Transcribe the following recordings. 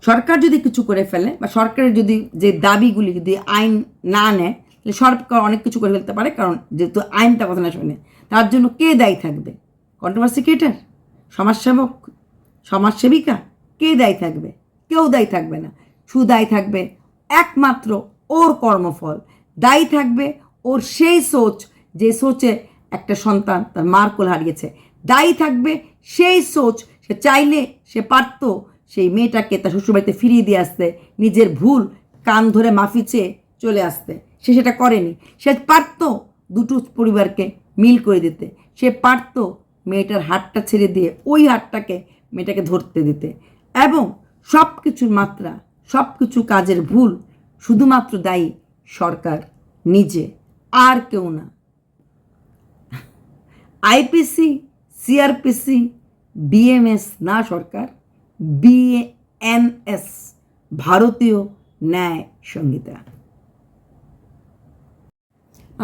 সরকার যদি কিছু করে ফেলে বা সরকারের যদি যে দাবিগুলি যদি আইন না নেয়, তাহলে সরকার অনেক কিছু করে ফেলতে পারে, কারণ যেহেতু আইনটা কথা না শোনে। তার জন্য কে দায়ী থাকবে? কন্ট্রোভার্সি ক্রিয়েটার, সমাজসেবক, সমাজসেবিকা, কে দায়ী থাকবে? কেউ দায়ী থাকবে না। শুধু দায়ী থাকবে একমাত্র ওর কর্মফল। দায়ী থাকবে ওর সেই সোচ, যে সোচে একটা সন্তান তার মার কোল হারিয়েছে। দায়ী থাকবে সেই সোচ, সে চাইলে সে পারত সেই মেয়েটাকে তার শ্বশুরবাড়িতে ফিরিয়ে দিয়ে আসতে, নিজের ভুল কান ধরে মাফি চেয়ে চলে আসতে। সে সেটা করেনি। সে পারত দুটো পরিবারকে মিল করে দিতে। সে পারত মেয়েটার হাতটা ছেড়ে দিয়ে ওই হাতটাকে মেয়েটাকে ধরতে দিতে। এবং সব কিছুর মাত্রা, সব কিছু কাজের ভুল শুধুমাত্র দায়ী সরকার নিজে, আর কেউ না। আইপিসি, সিআরপিসি, বিএমএস না সরকার, বিএনএস, ভারতীয় ন্যায় সংহিতা।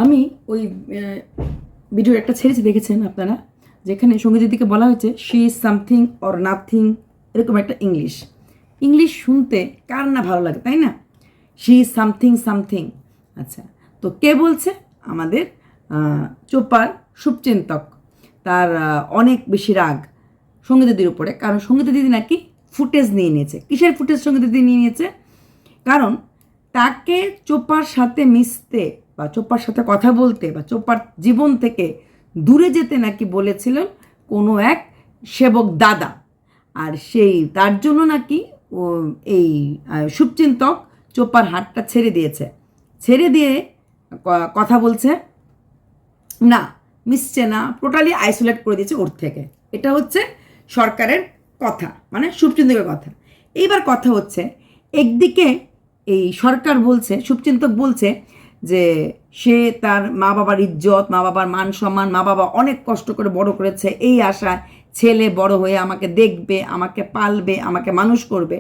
আমি ওই ভিডিওর একটা ছেড়েছি, দেখেছেন আপনারা, যেখানে সঙ্গীতিকে বলা হয়েছে she is something or nothing, এরকম একটা ইংলিশ শুনতে কার না ভালো লাগে, তাই না? She is something something. আচ্ছা, তো কে বলছে? আমাদের চোপার শুভচিন্তক। তার অনেক বেশি রাগ সঙ্গীতা দিদির উপরে, কারণ সঙ্গীতা দিদি নাকি ফুটেজ নিয়ে নিয়েছে। কিসের ফুটেজ সঙ্গীতা দিদি নিয়ে নিয়েছে? কারণ তাকে চোপার সাথে মিশতে বা চোপার সাথে কথা বলতে বা চোপার জীবন থেকে দূরে যেতে নাকি বলেছিলেন কোনো এক সেবক দাদা। আর সেই তার জন্য নাকি এই শুভচিন্তক চোপার হাতটা ছেড়ে দিয়েছে। ছেড়ে দিয়ে কথা বলছে না, মিশছে না, টোটালি আইসোলেট করে দিয়েছে ওর থেকে। এটা হচ্ছে সরকারের কথা, মানে শুভচিন্তকের কথা। এইবার কথা হচ্ছে, একদিকে এই সরকার বলছে, শুভচিন্তক বলছে যে সে তার মা বাবার ইজ্জত, মা বাবার মান সম্মান, মা বাবা অনেক কষ্ট করে বড় করেছে এই আশায় ছেলে বড় হয়ে আমাকে দেখবে, আমাকে পালবে, আমাকে মানুষ করবে।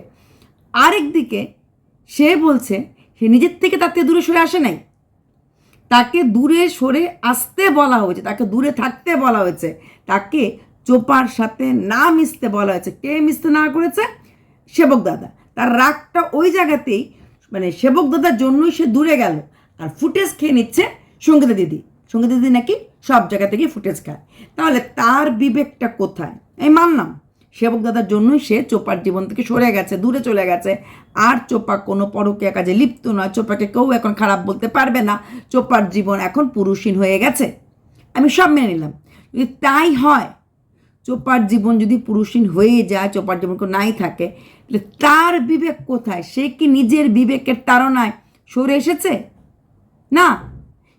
আরেকদিকে সে বলছে সে নিজের থেকে তার থেকে দূরে সরে আসে নাই, তাকে দূরে সরে আসতে বলা হয়েছে, তাকে দূরে থাকতে বলা হয়েছে, তাকে চোপার সাথে না মিশতে বলা হয়েছে। কে মিশতে না করেছে? সেবক দাদা। তার রাগটা ওই জায়গাতেই, মানে সেবক দাদার জন্যই সে দূরে গেল। আর ফুটেজ খেয়ে নিচ্ছে সঙ্গীতা দিদি। সঙ্গীতা দিদি নাকি সব জায়গা থেকে ফুটেজ খায়। তাহলে তার বিবেকটা কোথায়? আমি মানলাম সেবক দাদার জন্যই সে চোপার জীবন থেকে সরে গেছে, দূরে চলে গেছে। আর চোপা কোনো পরকীয়া কাজে লিপ্ত নয়, চোপাকে কেউ এখন খারাপ বলতে পারবে না, চোপার জীবন এখন পুরুষহীন হয়ে গেছে। আমি সব মেনে নিলাম। যদি তাই হয়, চোপার জীবন যদি পুরুষহীন হয়ে যায়, চোপার জীবন কেউ নাই থাকে, তাহলে তার বিবেক কোথায়? সে কি নিজের বিবেকের তাড়নায় সরে এসেছে? না,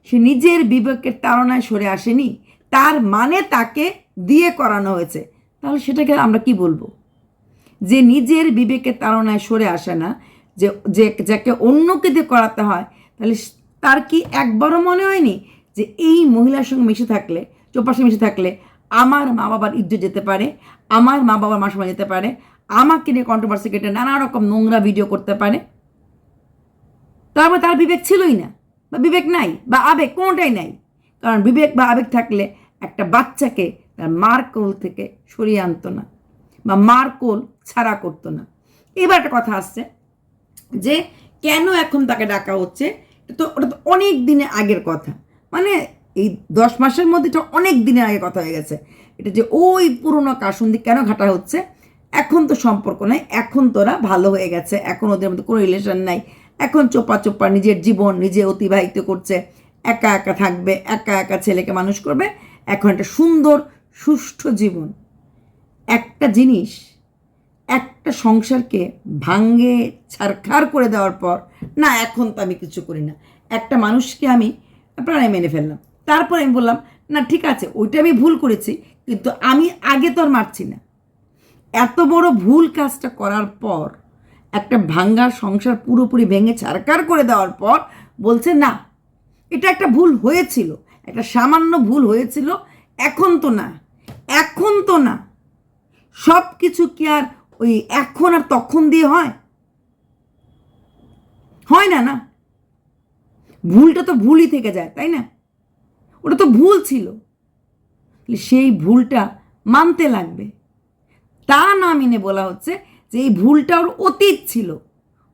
সে নিজের বিবেকের তাড়নায় সরে আসেনি। তার মানে তাকে দিয়ে করানো হয়েছে। তাহলে সেটাকে আমরা কি বলবো? যে নিজের বিবেকের তাড়নায় সরে আসে না, যে যাকে অন্যকে দিয়ে করাতে হয়, তাহলে তার কি একবারও মনে হয়নি যে এই মহিলার সঙ্গে মিশে থাকলে, চোপার সঙ্গে মিশে থাকলে আমার মা বাবার ইজ্জত যেতে পারে, আমার মা বাবার মাসমান যেতে পারে, আমাকে নিয়ে কন্ট্রোভার্সি কেটে নানা রকম নোংরা ভিডিও করতে পারে? তারপরে তার বিবেক ছিলই না, বা বিবেক নাই, বা আবেগ, কোনোটাই নাই। কারণ বিবেক বা আবেগ থাকলে একটা বাচ্চাকে তার মার কোল থেকে সরিয়ে আনতো না, বা মার কোল ছাড়া করতো না। এবার একটা কথা আসছে যে কেন এখন তাকে ডাকা হচ্ছে। ওটা তো অনেক দিনের আগের কথা, মানে এই 10 মাসের মধ্যে এটা অনেক দিনের আগে কথা হয়ে গেছে। এটা যে ওই পুরোনো কাসুন্দি কেন ঘাটা হচ্ছে, এখন তো সম্পর্ক নাই, এখন তোরা ভালো হয়ে গেছে, এখন ওদের মধ্যে কোনো রিলেশন নাই। এখন চোপা নিজের জীবন নিজে অতিবাহিত করছে, একা একা থাকবে, একা একা ছেলেকে মানুষ করবে, এখন একটা সুন্দর সুষ্ঠু জীবন। একটা জিনিস, একটা সংসারকে ভাঙ্গে ছারখার করে দেওয়ার পর, না এখন তো আমি কিছু করি না, একটা মানুষকে আমি প্রাণে মেনে ফেললাম, তারপর আমি বললাম না ঠিক আছে ওইটা আমি ভুল করেছি, কিন্তু আমি আগে তো আর মারছি না। এত বড় ভুল কাজটা করার পর, একটা ভাঙ্গার সংসার পুরোপুরি ভেঙে ছারখার করে দেওয়ার পর বলছে না এটা একটা ভুল হয়েছিল, একটা সামান্য ভুল হয়েছিল, এখন তো না, এখন তো না। সব কিছু কি আর ওই এখন আর তখন দিয়ে হয়? হয় না, না। ভুলটা তো ভুলই থেকে যায়, তাই না? ওটা তো ভুল ছিল, সেই ভুলটা মানতে লাগবে। তা না মেনে বলা হচ্ছে যে এই ভুলটা ওর অতীত ছিল,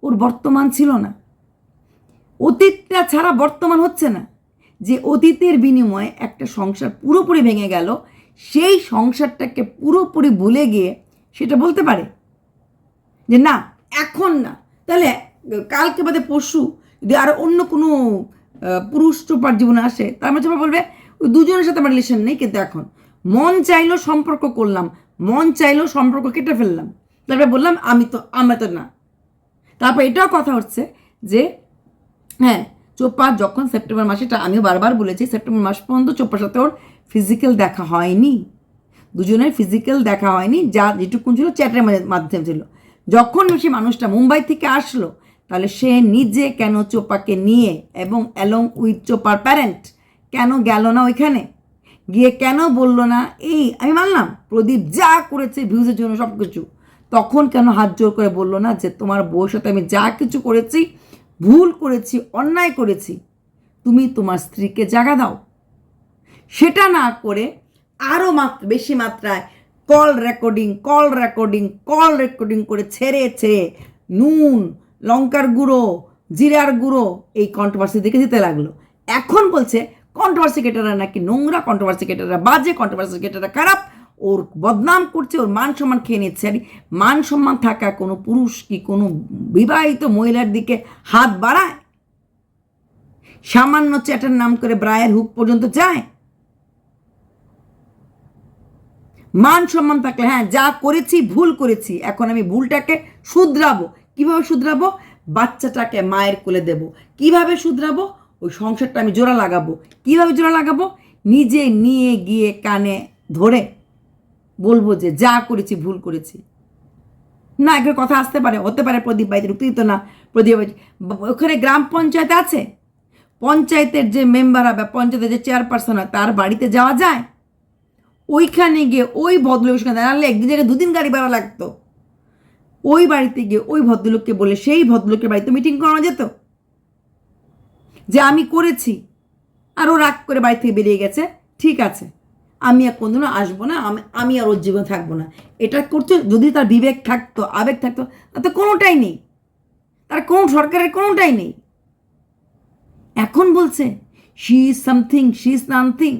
ওর বর্তমান ছিল না। অতীতটা ছাড়া বর্তমান হচ্ছে না। যে অতীতের বিনিময়ে একটা সংসার পুরোপুরি ভেঙে গেল, সেই সংসারটাকে পুরোপুরি ভুলে গিয়ে সেটা বলতে পারে যে না এখন না, তাহলে কালকে বাদে পরশু যদি আরও অন্য কোনো পুরুষ চোপার জীবনে আসে, তার মধ্যে বলবে ওই দুজনের সাথে আমার রিলেশন নেই, কিন্তু এখন মন চাইলো সম্পর্ক করলাম, মন চাইলো সম্পর্ক কেটে ফেললাম, তারপরে বললাম আমি তো না। তারপর এটাও কথা হচ্ছে যে হ্যাঁ চোপার যখন সেপ্টেম্বর মাসে, এটা আমিও বারবার বলেছি, সেপ্টেম্বর মাস পর্যন্ত চোপার সাথে ওর ফিজিক্যাল দেখা হয়নি, দুজনের ফিজিক্যাল দেখা হয়নি, যা যেটুকুন ছিল চ্যাটের মাধ্যমে ছিল। যখন সে মানুষটা মুম্বাই থেকে আসলো, তাহলে সে নিজে কেন চোপাকে নিয়ে এবং অ্যালং উইথ চোপার প্যারেন্ট কেন গেল না ওইখানে, গিয়ে কেন বললো না এই আমি মানলাম প্রদীপ যা করেছে ভিউজের জন্য সব কিছু, তখন কেন হাত জোর করে বললো না যে তোমার বউয়ের সাথে আমি যা কিছু করেছি, ভুল করেছি, অন্যায় করেছি, তুমি তোমার স্ত্রীকে জায়গা দাও। সেটা না করে আরও বেশি মাত্রায় কল রেকর্ডিং করে ছেড়ে নুন, লঙ্কার গুঁড়ো, জিরার গুঁড়ো এই কন্ট্রোভার্সি দিকে দিতে লাগলো। এখন বলছে কন্ট্রোভার্সি ক্রিয়েটাররা নাকি নোংরা, কন্ট্রোভার্সি ক্রিয়েটাররা বাজে, কন্ট্রোভার্সি ক্রিয়েটাররা খারাপ, ওর বদনাম করছে, ওর মান সম্মান খেয়ে নিচ্ছে। আর মান সম্মান থাকা কোনো পুরুষ কি কোনো বিবাহিত মহিলার দিকে হাত বাড়ায়? সামান্য চ্যাটের নাম করে ব্রায়ার হুক পর্যন্ত যায়? মান সম্মান থাকলে হ্যাঁ যা করেছি ভুল করেছি, এখন আমি ভুলটাকে শুধরাবো। কিভাবে শুধরাবো? বাচ্চাটাকে মায়ের কোলে দেব। কিভাবে শুধরাবো? ওই সংসারটা আমি জোড়া লাগাবো। কিভাবে জোড়া লাগাবো? নিজে নিয়ে গিয়ে কানে ধরে বলবো যে যা করেছি ভুল করেছি। না একটা কথা আসতে পারে, হতে পারে প্রদীপ বাড়িতে ঢুকতে দিত না, প্রদীপ ওখানে গ্রাম পঞ্চায়েত আছে, পঞ্চায়েতের যে মেম্বার হবে, পঞ্চায়েতের যে চেয়ারপারসন হয়, তার বাড়িতে যাওয়া যায়? ওইখানে গিয়ে ওই ভদ্রলোকের সঙ্গে দাঁড়ালে একদিন জায়গায় 2 দিন গাড়ি ভাড়া লাগতো। ওই বাড়িতে গিয়ে ওই ভদ্রলোককে বলে সেই ভদ্রলোকের বাড়িতে মিটিং করানো যেত যে আমি করেছি, আর ও রাগ করে বাড়ি থেকে বেরিয়ে গেছে, ঠিক আছে আমি আর কোনদিনও আসবো না, আমি আর ওর জীবনে থাকবো না। এটা করতে যদি তার বিবেক থাকতো, আবেগ থাকতো, তাতে কোনোটাই নেই, তার কোনো সরকারের কোনোটাই নেই। এখন বলছে she is something, she is nothing.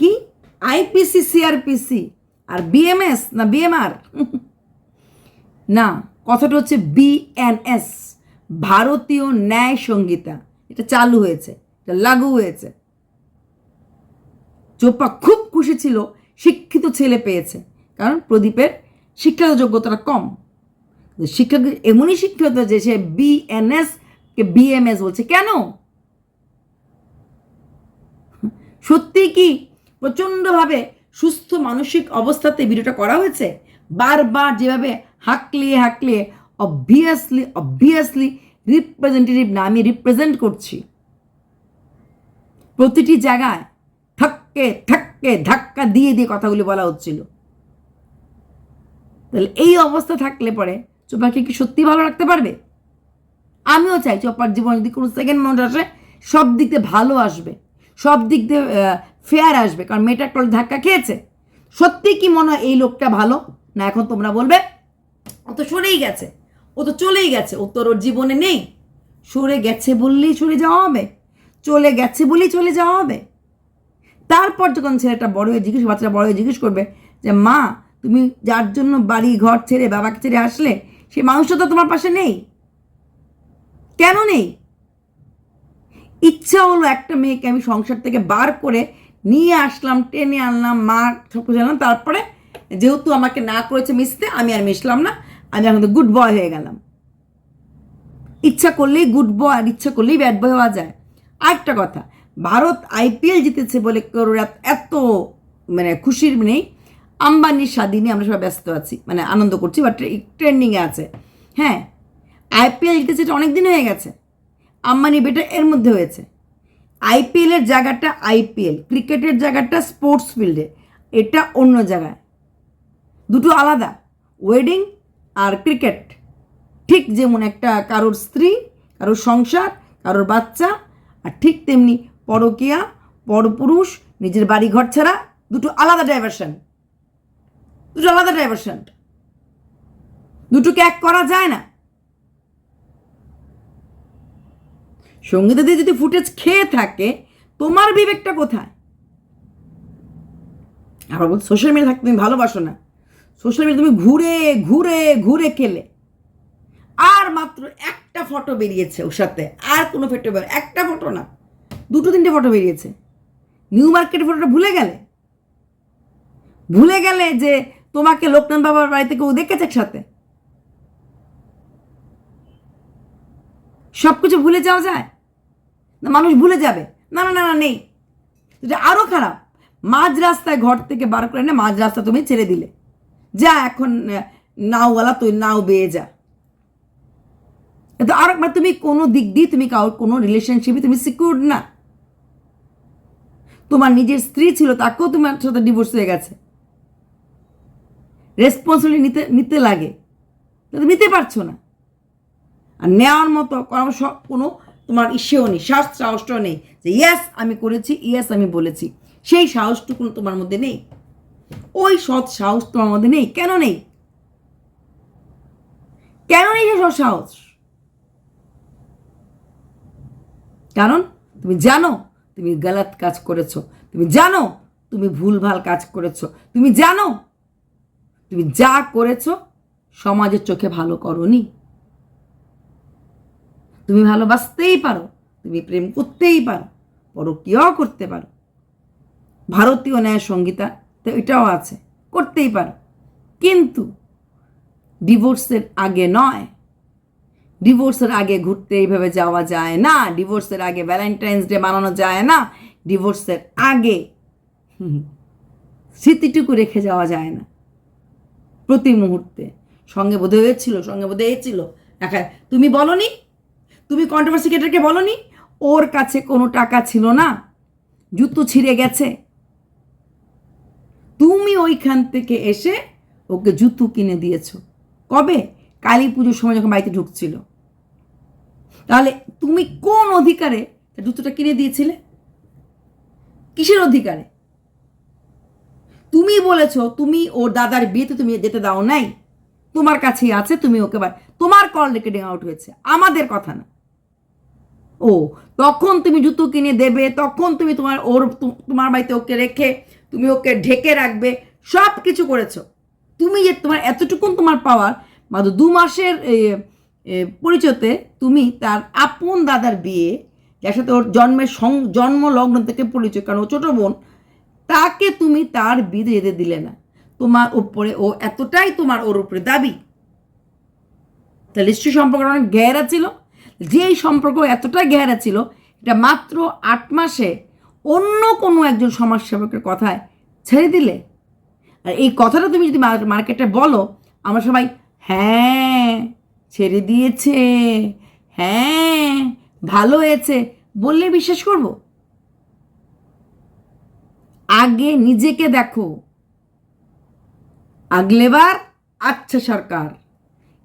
কি আইপিসি, সিআরপিসি আর বিএমএস না বিএমআর না, কথাটা হচ্ছে বিএনএস, ভারতীয় ন্যায় সংহিতা। এটা চালু হয়েছে, এটা লাগু হয়েছে। চোপা খুব খুশি ছিল শিক্ষিত ছেলে পেয়েছে, কারণ প্রদীপের শিক্ষাগত যোগ্যতাটা কম। শিক্ষা এমনই শিক্ষিত যে সে বিএনএস কে বিএমএস বলছে। কেন? সত্যি কি প্রচণ্ডভাবে সুস্থ মানসিক অবস্থাতে ভিডিওটা করা হয়েছে? বারবার যেভাবে হাঁকলিয়ে অবভিয়াসলি রিপ্রেজেন্টেটিভ না, আমি রিপ্রেজেন্ট করছি, প্রতিটি জায়গায় ধাক্কে ধাক্কা দিয়ে কথাগুলি বলা হচ্ছিল। তাহলে এই অবস্থা থাকলে পরে চোপাকে কি সত্যি ভালো রাখতে পারবে? আমিও চাই চোপার জীবনে যদি কোনো সেকেন্ড মানুষ আসে, সব দিক দিয়ে ভালো আসবে, সব দিক দিয়ে ফেয়ার আসবে, কারণ মেয়েটা একটা ধাক্কা খেয়েছে। সত্যি কি মনে হয় এই লোকটা ভালো না? এখন তোমরা বলবে ও তো সরেই গেছে, ও তো চলেই গেছে, ও তোর ওর জীবনে নেই। সরে গেছে বললেই চলে যাওয়া হবে? চলে গেছে বলেই চলে যাওয়া হবে? তারপর যখন ছেলেটা বড় হয়ে বাচ্চাটা বড় হয়ে জিজ্ঞেস করবে যে মা তুমি যার জন্য বাড়ি ঘর ছেড়ে বাবাকে ছেড়ে আসলে, সেই মানুষটা তো তোমার পাশে নেই, কেন নেই? ইচ্ছা হলো একটা মেয়েকে আমি সংসার থেকে বার করে নিয়ে আসলাম, টেনে আনলাম, মা সব কিছু আনলাম, তারপরে যেহেতু আমাকে না করেছে মিশতে, আমি আর মিশলাম না, আমি এখন তো গুড বয় হয়ে গেলাম। ইচ্ছা করলেই গুড বয় আর ইচ্ছা করলেই ব্যাড বয় হওয়া যায়। আরেকটা কথা, ভারত আইপিএল জিতেছে বলে এত মানে খুশির নেই। আম্বানির স্বাধীনে আমরা সবাই ব্যস্ত আছি, মানে আনন্দ করছি, বাট ট্রেন্ডিংয়ে আছে। হ্যাঁ আইপিএল জিতেছে, এটা অনেক দিন হয়ে গেছে, আম্বানি বেটা এর মধ্যে হয়েছে। আইপিএলের জায়গাটা আইপিএল, ক্রিকেটের জায়গাটা স্পোর্টস ফিল্ডে, এটা অন্য জায়গায়, দুটো আলাদা। ওয়েডিং আর ক্রিকেট ঠিক যেমন একটা কারোর স্ত্রী, কারোর সংসার, কারোর বাচ্চা, আর ঠিক তেমনি পরকীয়া, পরপুরুষ, নিজের বাড়ি ঘর ছাড়া, দুটো আলাদা ডাইভারশন, দুটো আলাদা ডাইভারশন। দুটোকে এক করা যায় না। সঙ্গীতা দিয়ে যদি ফুটেজ খেয়ে থাকে, তোমার বিবেকটা কোথায়? আবার বল সোশ্যাল মিডিয়া থাকতে তুমি ভালোবাসো না, সোশ্যাল মিডিয়া তুমি ঘুরে ঘুরে ঘুরে খেলে। আর মাত্র একটা ফটো বেরিয়েছে ওর সাথে, আর কোনো ফটো একটা ফটো না, 2-3টে ফটো বেরিয়েছে। নিউ মার্কেটের ফটোটা ভুলে গেলে যে তোমাকে লোকনাথ বাবার বাড়িতে কেউ দেখেছে একসাথে? সব কিছু ভুলে যাওয়া যায় না? মানুষ ভুলে যাবে? না না না না, নেই। এটা আরো খারাপ, মাঝ রাস্তায় ঘর থেকে বার করে না, মাঝ রাস্তা তুমি ছেড়ে দিলে, যা এখন নাওওয়ালা তুই নাও বেয়ে যা। তো আর তুমি কোনো দিক দিয়ে তুমি কারোর কোনো রিলেশনশিপে তুমি সিকিউর না। তোমার নিজের স্ত্রী ছিল, তাকেও তোমার সাথে ডিভোর্স হয়ে গেছে। রেসপন্সিবিলিটি নিতে লাগে, নিতে পারছো না। আর নেওয়ার মতো কোনো তোমার ইসেও নেই, সাহসটাও নেই যে ইয়াস আমি করেছি, ইয়াস আমি বলেছি। সেই সাহসটুকু তোমার মধ্যে নেই। ওই সৎ সাহস তোমার মধ্যে নেই। কেন নেই? কেন নেই সে সৎ সাহস? কারণ তুমি জানো তুমি গলত কাজ করেছো, তুমি জানো তুমি ভুলভাল কাজ করেছো, তুমি জানো তুমি যা করেছো সমাজের চোখে ভালো করনি। তুমি ভালোবাসতেই পারো, তুমি প্রেম করতেই পারো, পরকীয়াও করতে পারো, ভারতীয় ন্যায় সংহিতা তো এটাও আছে, করতেই পারো। কিন্তু ডিভোর্সের আগে নয়। ডিভোর্সের আগে ঘুরতে এইভাবে যাওয়া যায় না, ডিভোর্সের আগে ভ্যালেন্টাইন্স ডে মানানো যায় না, ডিভোর্সের আগে স্মৃতিটুকু রেখে যাওয়া যায় না প্রতি মুহূর্তে। সঙ্গে বোধ হয়েছিল দেখা। তুমি বলনি, তুমি কন্ট্রোভার্সি ক্রিয়েটরকে বলনি ওর কাছে কোনো টাকা ছিল না, জুতো ছিঁড়ে গেছে, তুমি ওইখান থেকে এসে ওকে জুতো কিনে দিয়েছো। কবে? কালী পুজোর সময় যখন বাড়িতে ঢুকছিল। তাহলে তুমি কোন অধিকারে জুতোটা কিনে দিয়েছিলে? কিসের অধিকারে? তুমি বলেছো তুমি ওর দাদার বিয়েতে তুমি যেতে দাও নাই, তোমার কাছেই আছে, তুমি ওকে তোমার কল রেকর্ডিং আউট হয়েছে, আমাদের কথা না। ও তখন তুমি জুতো কিনে দেবে, তখন তুমি তোমার বাড়িতে ওকে রেখে তুমি ওকে ঢেকে রাখবে, সব কিছু করেছো। তুমি যে তোমার এতটুকুন তোমার পাওয়ার, মাত্র 2 মাসের পরিচয়তে তুমি তার আপন দাদার বিয়ে, যার সাথে ওর জন্ম লগ্ন থেকে পরিচয়, কারণ ও ছোট বোন, তাকে তুমি তার বিয়ে যেতে দিলে না। তোমার উপরে ও এতটাই ওর উপরে দাবি, তাহলে নিশ্চয়ই সম্পর্কটা অনেক গেরা ছিল। যেই সম্পর্ক এতটা গেরা ছিল, এটা মাত্র 8 মাসে অন্য কোনো একজন সমাজসেবকের কথায় ছেড়ে দিলে। আর এই কথাটা তুমি যদি মার্কেটে বলো, আমরা সবাই হ্যাঁ ছেড়ে দিয়েছে, হ্যাঁ ভালো হয়েছে বললে বিশ্বাস করব? আগে নিজেকে দেখো। আগলেবার আচ্ছা সরকার,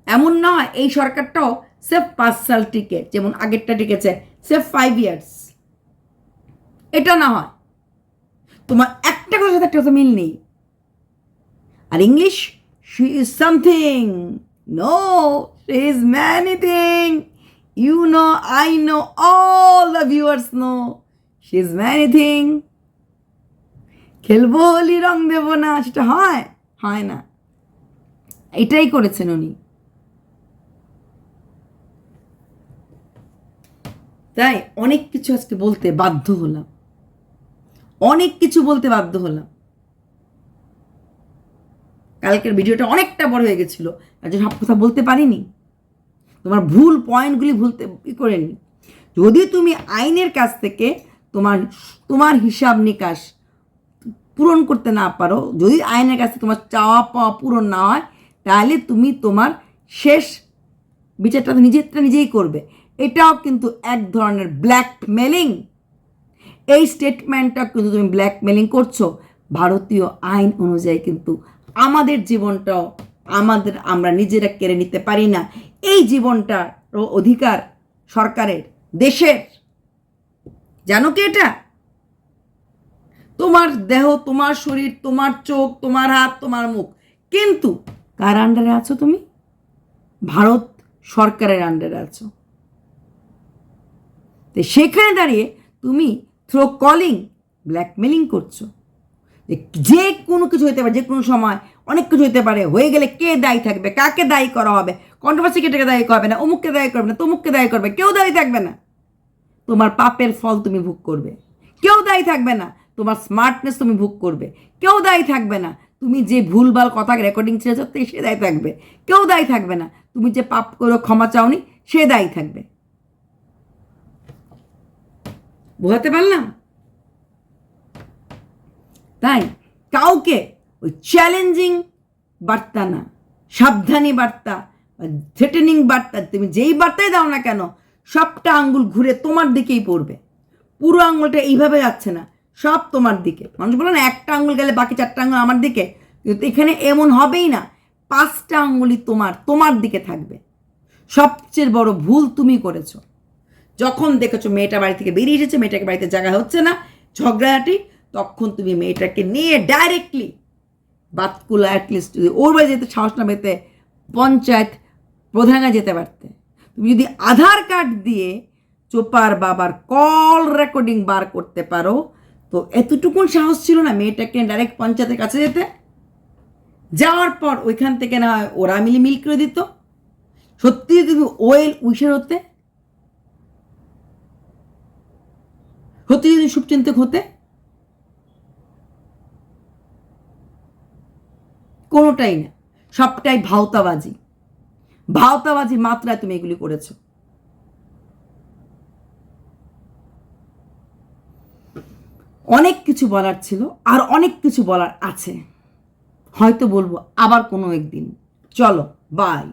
এমন নয় এই সরকারটাও সেফ 5 সাল টিকে, যেমন আগেরটা টিকেছে সেফ 5 ইয়ার্স। এটা না হয় তোমার একটা কথার সাথে একটা কথা মিল নেই। আর English, she is something, no she is many thing, you know, I know, all the viewers know, she is many thing. খেলবো হোলি রং দেবো না, সেটা হয় না। এটাই করেছেন উনি। তাই অনেক কিছু আজকে বলতে বাধ্য হলাম, কালকের ভিডিওটা অনেকটা বড় হয়ে গেছিল, আর যে সব কথা বলতে পারিনি, তোমার ভুল পয়েন্টগুলি করেনি। যদি তুমি আইনের কাছ থেকে তোমার হিসাব নিকাশ পূরণ করতে না পারো, যদি আইনের কাছে তোমার চাওয়া পাওয়া পূরণ না হয়, তাহলে তুমি তোমার শেষ বিচারটা নিজেই করবে। এটাও কিন্তু এক ধরনের ব্ল্যাকমেলিং। এই স্টেটমেন্টটা কিন্তু তুমি ব্ল্যাকমেলিং করছো। ভারতীয় আইন অনুযায়ী কিন্তু আমাদের জীবনটাও আমরা নিজেরা কেড়ে নিতে পারি না। এই জীবনটার অধিকার সরকারের, দেশের। জানো কি এটা? তোমার দেহ, তোমার শরীর, তোমার চোখ, তোমার হাত, তোমার মুখ, কিন্তু কার আন্ডারে আছো তুমি? ভারত সরকারের আন্ডারে আছো। তো সেখানে দাঁড়িয়ে তুমি থ্রো কলিং, ব্ল্যাকমেলিং করছো। যে কোনো কিছু হতে পারে, যে কোনো সময় অনেক কিছু হতে পারে, হয়ে গেলে কে দায়ী থাকবে, কাকে দায়ী করা হবে, কন্ট্রোভার্সি কেটে দায়ী করবে না, অমুককে দায়ী করবে না, তমুককে দায়ী করবে, কেউ দায়ী থাকবে না। তোমার পাপের ফল তুমি ভোগ করবে, কেউ দায়ী থাকবে না। তোমার স্মার্টনেস তুমি ভোগ করবে, কেউ দায়ী থাকবে না। তুমি যে ভুলভাল কথা রেকর্ডিং ছেড়েছ সে দায়ী থাকবে, কেউ দায়ী থাকবে না। তুমি যে পাপ করে ক্ষমা চাওনি সে দায়ী থাকবে। বোঝাতে পারলাম? তাই কাউকে ওই চ্যালেঞ্জিং বার্তা না, সাবধানী বার্তা, থ্রেটেনিং বার্তা, তুমি যেই বার্তাই দাও না কেন, সবটা আঙ্গুল ঘুরে তোমার দিকেই পড়বে। পুরো আঙ্গুলটা এইভাবে যাচ্ছে না, সব তোমার দিকে। মানুষ বলে না একটা আঙ্গুল গেলে বাকি 4টা আঙ্গুল আমার দিকে, কিন্তু এখানে এমন হবেই না। 5টা আঙ্গুলই তোমার দিকে থাকবে। সবচেয়ে বড় ভুল তুমি করেছো যখন দেখেছো মেয়েটা বাড়ি থেকে বেরিয়ে এসেছে, মেয়েটাকে বাড়িতে জায়গা হচ্ছে না, ঝগড়াঝাটি, তখন তুমি মেয়েটাকে নিয়ে ডাইরেক্টলি বাতকুলা, অ্যাটলিস্ট যদি ওর বাড়ি যেতে সাহস না পেতে পঞ্চায়েত প্রধানে যেতে পারতে। তুমি যদি আধার কার্ড দিয়ে চোপার বাবার কল রেকর্ডিং বার করতে পারো, তো এতটুকুন সাহস ছিল না মেয়েটাকে ডাইরেক্ট পঞ্চায়েতের কাছে যেতে? যাওয়ার পর ওইখান থেকে না হয় ওরা মিল করে দিত। সত্যি তুমি ওয়েল উইশার হতে, সত্যি যদি শুভচিন্তক হতে, কোনোটাই না, সবটাই ভাওতাবাজি। ভাওতাবাজির মাত্রায় তুমি এগুলি করেছো। অনেক কিছু বলার ছিল, আর অনেক কিছু বলার আছে, হয়তো বলবো আবার কোনো একদিন। চলো, বাই।